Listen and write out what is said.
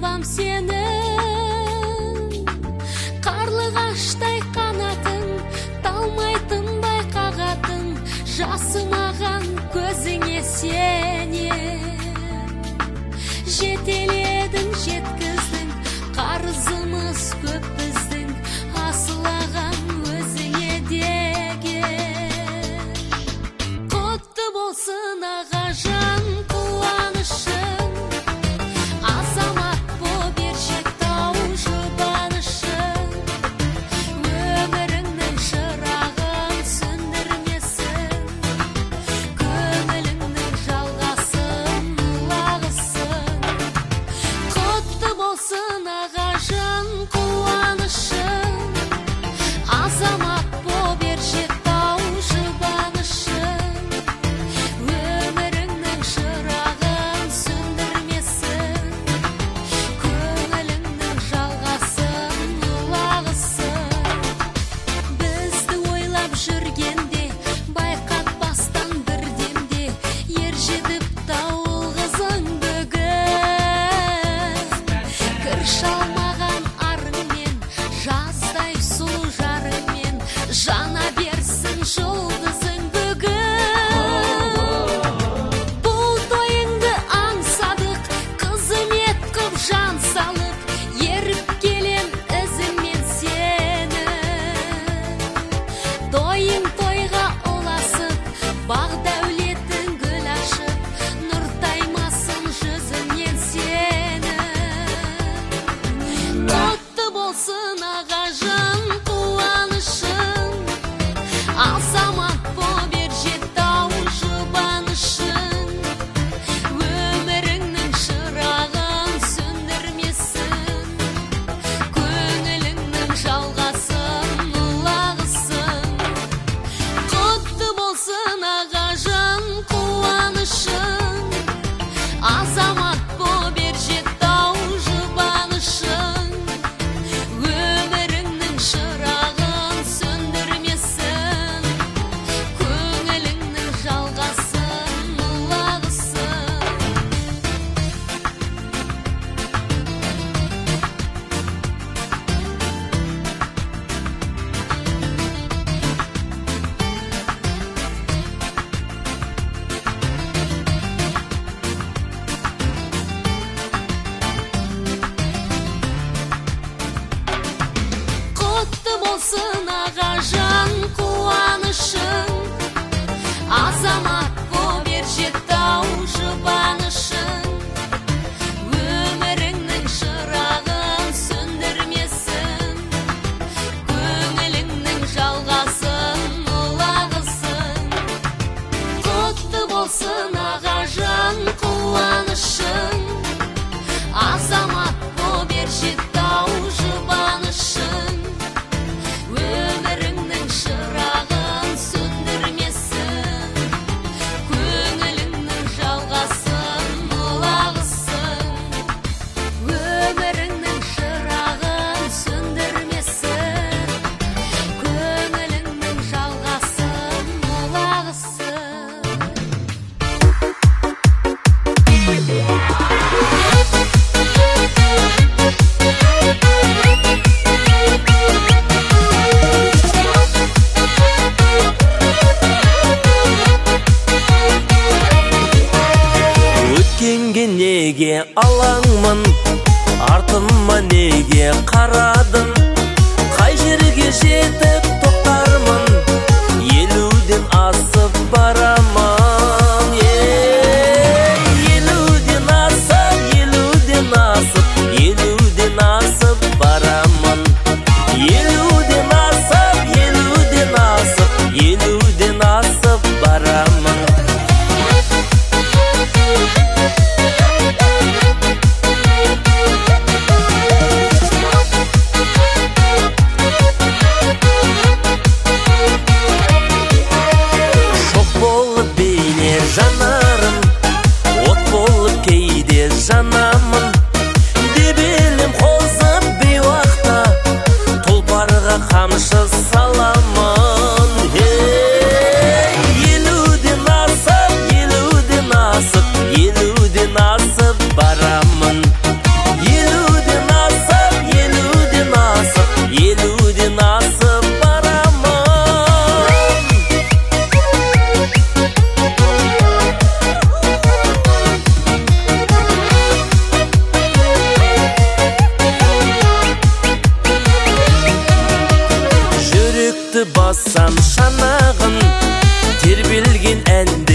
табам сені. Қарлығаштай қанатың, талмайтындай қағатын, жасымаған көзіңе сене. Жетеледің, жеткіздің, қарызымыз көп біздің, асылаған өзіңе деген. Құтты болсын аға жан қуанышың, азамат боп Ершектау жұбанышың, өміріңнің шырағын сөндірмесін, көңіліңнің жалғасын ұлағысын. Құтты болсын аға жан қуанышың, азамат боп Ершектау жұбанышың, өміріңнің шырағын сөндірмесін, көңіліңнің жалғасын ұлағысын. Бізді ойлап жүргенде, байқатпастан бірдемде, ер жетіп тауыл қызың бүгін. Кір шалмаған арыңмен, жаздай сұлу жарыңмен, жана берсін жұлдызың бүгін. Бұл тойыңды аңсадық, қызмет қып жан салып, еріп келем ізіңмен сені. Тойың тойға ұласып, бақ дәулетің гүл ашып, нұр таймасын жүзіңнен сені. Құтты болсын аға жан қуанышың, азамат боп Ершектау жұбанышың, өміріңнің шырағын сөндірмесін, көңіліңнің жалғасын ұлағысын. Құтты болсын аға жан қуанышың, азамат боп Ершектау жұбанышың, өміріңнің шырағын сөндірмесін, көңіліңнің жалғасын ұлағысын. Құтты болсын аға жан қуанышың, азамат боп Ершектау жұбанышың, өміріңнің шырағын сөндірмесін, көңіліңнің жалғасын ұлағысын. Құтты болсын аға жан қуанышың, азамат боп Ершектау жұбанышың, өміріңнің шырағын сөндірмесін, көңіліңнің жалғасын ұлағысын. Өміріңнің шырағын сөндірмесін, көңіліңнің жалғасын ұлағысын. Өткенге неге алаңмын, артыма неге қарадың, қай жерге жетіп тоқтармын, елуден асып барамын. Елуден асып, елуден асып, елуден асып барамын. Елуден асып, елуден асып, елуден асып барамын. Елуден асып барамын, елуден Шықты бассам шанағын тербелген әнді